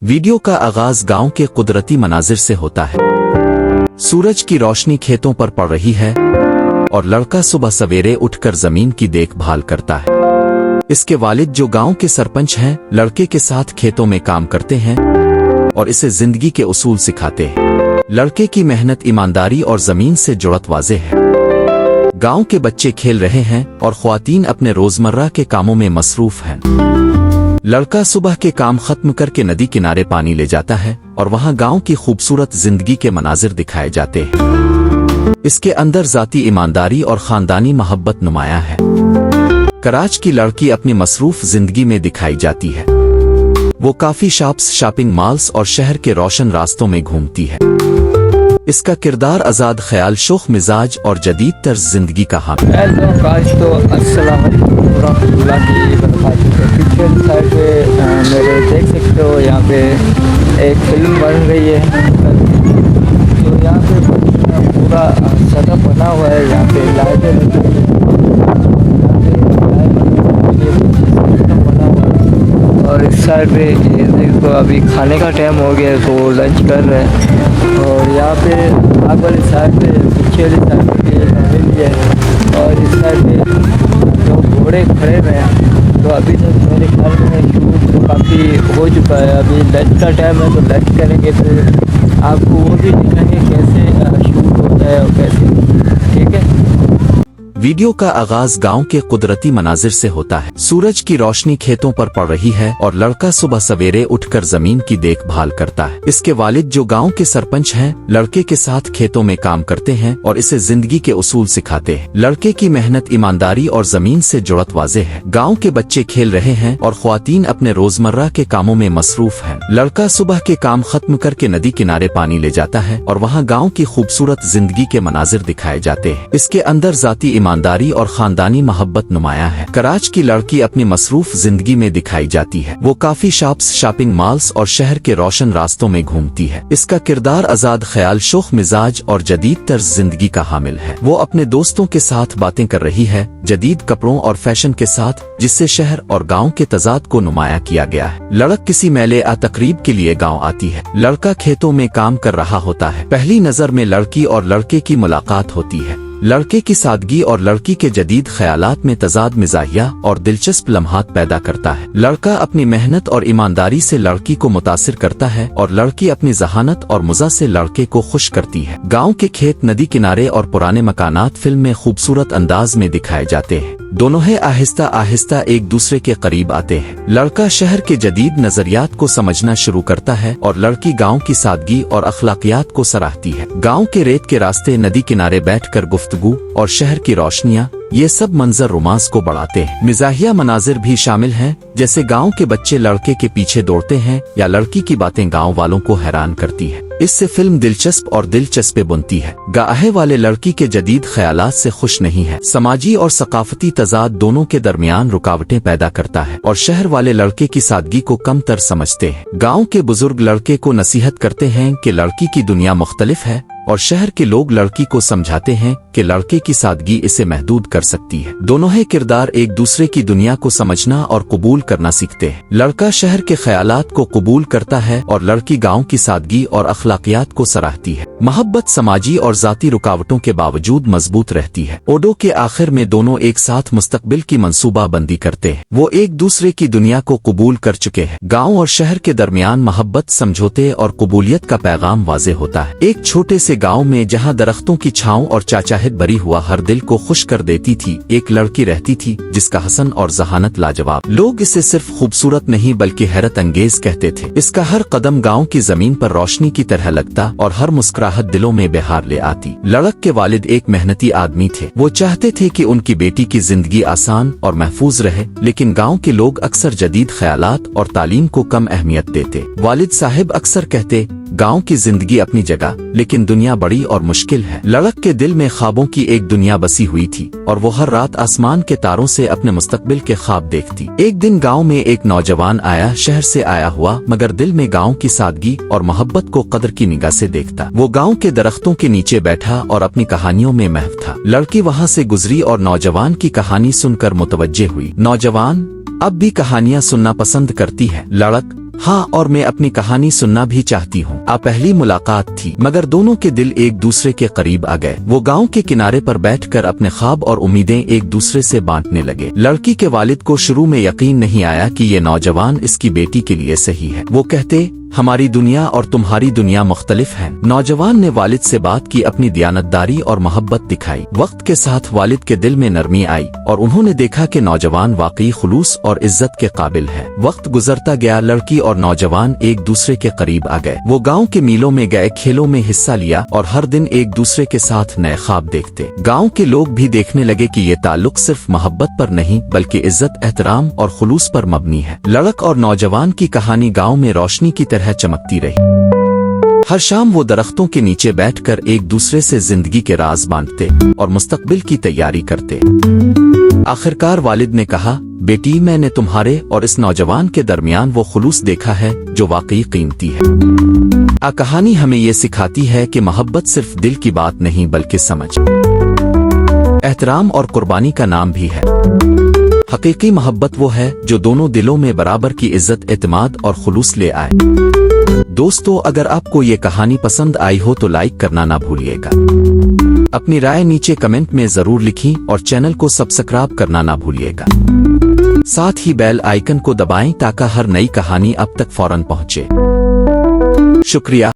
Video का आगाज गांव के कुदरती मनाजिर से होता है। सूरज की रोशनी खेतों पर पड़ रही है और लड़का सुबह सवेरे उठकर जमीन की देखभाल करता है। इसके वालिद जो गांव के सरपंच हैं, लड़के के साथ खेतों में काम करते हैं और इसे जिंदगी के उसूल सिखाते हैं। लड़के की मेहनत, ईमानदारी और जमीन से जुड़त वाज़े है। गांव के बच्चे खेल रहे हैं और ख्वातीन अपने रोजमर्रा के कामों में मसरूफ हैं। लड़का सुबह के काम खत्म करके नदी किनारे पानी ले जाता है और वहां गांव की खूबसूरत जिंदगी के मनाजिर दिखाए जाते हैं। इसके अंदर जाती ईमानदारी और खानदानी मोहब्बत नुमाया है। कराच की लड़की अपनी मसरूफ जिंदगी में दिखाई जाती है। वो काफी शॉप्स, शॉपिंग मॉल्स और शहर के रोशन रास्तों में घूमती है। इसका किरदार आज़ाद ख्याल, शोख मिजाज और जदीद तर्ज जिंदगी का हामिल है। मेरे देख सकते हो यहाँ पे एक फिल्म बन रही है, तो यहाँ पे पूरा सेटअप बना हुआ है। यहाँ पे लाइटें लगी हुई है, बना हुआ है। और इस साइड पे ये देखो अभी खाने का टाइम हो गया है, तो लंच कर रहे हैं। और यहाँ पे आग वाली साइड पे, पीछे वाली साइड पे हवेली है और इस साइड पे जो घोड़े खड़े हुए हैं। तो अभी तक मेरे ख्याल में शूट तो काफ़ी हो चुका है। अभी लंच का टाइम है, तो लंच करेंगे, फिर आपको वो भी दिखाएंगे कैसे शूट होता है और कैसे। ठीक है। वीडियो का आगाज गांव के कुदरती मनाजिर से होता है। सूरज की रोशनी खेतों पर पड़ रही है और लड़का सुबह सवेरे उठकर जमीन की देखभाल करता है। इसके वालिद जो गांव के सरपंच हैं, लड़के के साथ खेतों में काम करते हैं और इसे जिंदगी के उसूल सिखाते हैं। लड़के की मेहनत, ईमानदारी और जमीन से जुड़त वाज़े है। गांव के बच्चे खेल रहे हैं और ख्वातीन अपने रोजमर्रा के कामों में मसरूफ हैं। लड़का सुबह के काम खत्म करके नदी किनारे पानी ले जाता है और वहाँ गाँव की खूबसूरत जिंदगी के मनाजिर दिखाए जाते हैं। इसके अंदर जाती ईमानदारी और खानदानी मोहब्बत नुमाया है। कराच की लड़की अपनी मसरूफ जिंदगी में दिखाई जाती है। वो काफी शॉप्स, शॉपिंग मॉल्स और शहर के रोशन रास्तों में घूमती है। इसका किरदार आज़ाद ख्याल, शोख मिजाज और जदीद तर्ज जिंदगी का हामिल है। वो अपने दोस्तों के साथ बातें कर रही है, जदीद कपड़ों और फैशन के साथ, जिससे शहर और गांव के तजाद को नुमाया किया गया है। लड़क किसी मेले या तकरीब के लिए गांव आती है। लड़का खेतों में काम कर रहा होता है। पहली नजर में लड़की और लड़के की मुलाकात होती है। लड़के की सादगी और लड़की के जदीद ख्यालात में तजाद मिजाहिया और दिलचस्प लम्हात पैदा करता है। लड़का अपनी मेहनत और ईमानदारी से लड़की को मुतासिर करता है और लड़की अपनी जहानत और मुज़ा से लड़के को खुश करती है। गांव के खेत, नदी किनारे और पुराने मकानात फिल्म में खूबसूरत अंदाज में दिखाए जाते हैं। दोनों ही आहिस्ता आहिस्ता एक दूसरे के करीब आते हैं। लड़का शहर के जदीद नजरियात को समझना शुरू करता है और लड़की गांव की सादगी और अखलाकियात को सराहती है। गांव के रेत के रास्ते, नदी किनारे बैठकर गुफ्तगू और शहर की रोशनियां, ये सब मंजर रोमांस को बढ़ाते हैं। मिजाहिया मनाजिर भी शामिल हैं, जैसे गांव के बच्चे लड़के के पीछे दौड़ते हैं या लड़की की बातें गांव वालों को हैरान करती है। इससे फिल्म दिलचस्प और दिलचस्पे बनती है। गाहे वाले लड़की के जदीद ख्यालात से खुश नहीं है। समाजी और सकाफती तजाद दोनों के दरमियान रुकावटें पैदा करता है और शहर वाले लड़के की सादगी को कम तर समझते हैं। गांव के बुजुर्ग लड़के को नसीहत करते हैं कि लड़की की दुनिया मुख्तलिफ है और शहर के लोग लड़की को समझाते हैं कि लड़के की सादगी इसे महदूद कर सकती है। दोनों ही किरदार एक दूसरे की दुनिया को समझना और कबूल करना सीखते हैं। लड़का शहर के ख्यालात को कबूल करता है और लड़की गांव की सादगी और अखलाकियात को सराहती है। मोहब्बत समाजी और जाती रुकावटों के बावजूद मजबूत रहती है। ओडो के आखिर में दोनों एक साथ मुस्तकबिल की मंसूबा बंदी करते हैं। वो एक दूसरे की दुनिया को कबूल कर चुके हैं। गाँव और शहर के दरमियान मोहब्बत, समझौते और कबूलियत का पैगाम वाज़े होता है। एक छोटे से गांव में जहां दरख्तों की छांव और चाचाहित भरी हुआ हर दिल को खुश कर देती थी, एक लड़की रहती थी जिसका हसन और जहानत लाजवाब। लोग इसे सिर्फ खूबसूरत नहीं बल्कि हैरत अंगेज कहते थे। इसका हर कदम गांव की जमीन पर रोशनी की तरह लगता और हर मुस्कुराहट दिलों में बहार ले आती। लड़क के वालिद एक मेहनती आदमी थे। वो चाहते थे कि उनकी बेटी की जिंदगी आसान और महफूज रहे, लेकिन गाँव के लोग अक्सर जदीद ख्यालात और तालीम को कम अहमियत देते। वालिद साहिब अक्सर कहते, गांव की जिंदगी अपनी जगह, लेकिन दुनिया बड़ी और मुश्किल है। लड़क के दिल में ख्वाबों की एक दुनिया बसी हुई थी और वो हर रात आसमान के तारों से अपने मुस्तकबिल के ख्वाब देखती। एक दिन गांव में एक नौजवान आया, शहर से आया हुआ, मगर दिल में गांव की सादगी और मोहब्बत को कदर की निगाह से देखता। वो गांव के दरख्तों के नीचे बैठा और अपनी कहानियों में महव था। लड़की वहां से गुजरी और नौजवान की कहानी सुनकर मुतवज्जे हुई। नौजवान अब भी कहानियां सुनना पसंद करती है। लड़क हाँ, और मैं अपनी कहानी सुनना भी चाहती हूँ। पहली मुलाकात थी, मगर दोनों के दिल एक दूसरे के करीब आ गए। वो गांव के किनारे पर बैठकर अपने ख्वाब और उम्मीदें एक दूसरे से बांटने लगे। लड़की के वालिद को शुरू में यकीन नहीं आया कि ये नौजवान इसकी बेटी के लिए सही है। वो कहते, हमारी दुनिया और तुम्हारी दुनिया मुख्तलिफ है। नौजवान ने वालिद से बात की, अपनी दयानतदारी और मोहब्बत दिखाई। वक्त के साथ वालिद के दिल में नरमी आई और उन्होंने देखा कि नौजवान वाकई खुलूस और इज्जत के काबिल है। वक्त गुजरता गया, लड़की और नौजवान एक दूसरे के करीब आ गए। वो गांव के मीलों में गए, खेलों में हिस्सा लिया और हर दिन एक दूसरे के साथ नए ख्वाब देखते। गांव के लोग भी देखने लगे कि ये ताल्लुक सिर्फ मोहब्बत पर नहीं बल्कि इज्जत, एहतराम और खुलूस पर मबनी है। लड़क और नौजवान की कहानी गांव में रोशनी की तरह चमकती रही। हर शाम वो दरख्तों के नीचे बैठकर एक दूसरे से जिंदगी के राज बांटते और मुस्तकबिल की तैयारी करते। आखिरकार वालिद ने कहा, बेटी, मैंने तुम्हारे और इस नौजवान के दरमियान वो खुलूस देखा है जो वाकई कीमती है। कहानी हमें ये सिखाती है कि मोहब्बत सिर्फ दिल की बात नहीं बल्कि समझ, एहतराम और कुर्बानी का नाम भी है। हकीकी मोहब्बत वो है जो दोनों दिलों में बराबर की इज्जत, एतमाद और खुलूस ले आए। दोस्तों, अगर आपको ये कहानी पसंद आई हो तो लाइक करना ना भूलिएगा। अपनी राय नीचे कमेंट में जरूर लिखी और चैनल को सब्सक्राइब करना ना भूलिएगा। साथ ही बेल आइकन को दबाएं ताकि हर नई कहानी अब तक फौरन पहुंचे। शुक्रिया।